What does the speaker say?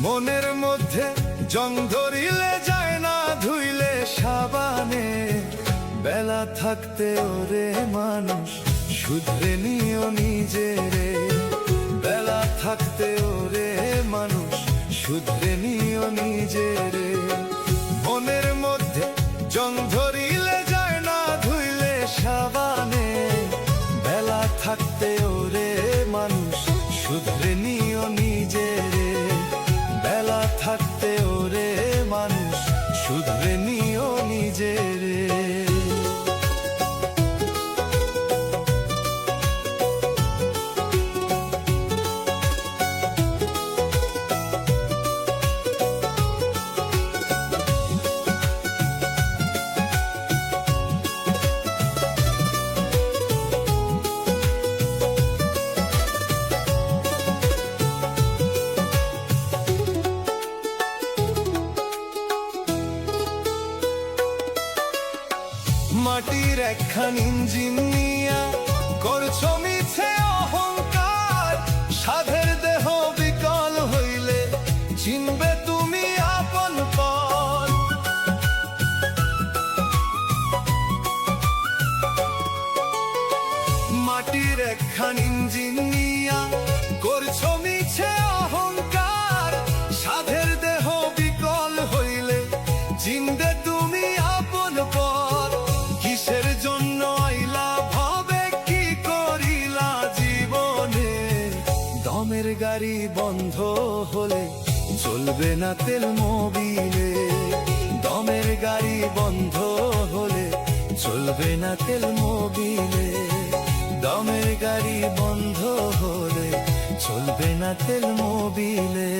মনের মধ্যে জং ধরিলে যায় না ধুইলে সাবানে। বেলা থাকতে ওরে মানুষ শুধরে নিও নিজেরে। বেলা থাকতে ওরে মানুষ শুধরে নিও নিজেরে। মনের মধ্যে জং ধরিলে যায় না ধুইলে সাবানে। বেলা থাকতে ওরে মানুষ শুধরে নিও নিজেরে। বেলা থাকতে ওরে মানুষ শুধরে নিও নিজেরে। মাটির একখান ইঞ্জিন নিয়া করছো মিছে অহংকার। সাধের দেহ বিকল হইলে চিনবে তুমি আপন পথ। মাটির একখান ইঞ্জিন নিয়া করছো মিছে অহংকার। সাধের দেহ বিকল হইলে চিনবে তুমি আপন পথ। কিসের জন্য আইলা ভাবে কি করিলা জীবনে। দমের গাড়ি বন্ধ হলে চলবে না তেল মোবিলে। দমের গাড়ি বন্ধ হলে চলবে না তেল মোবিলে। দমের গাড়ি বন্ধ হলে চলবে না তেল মোবিলে।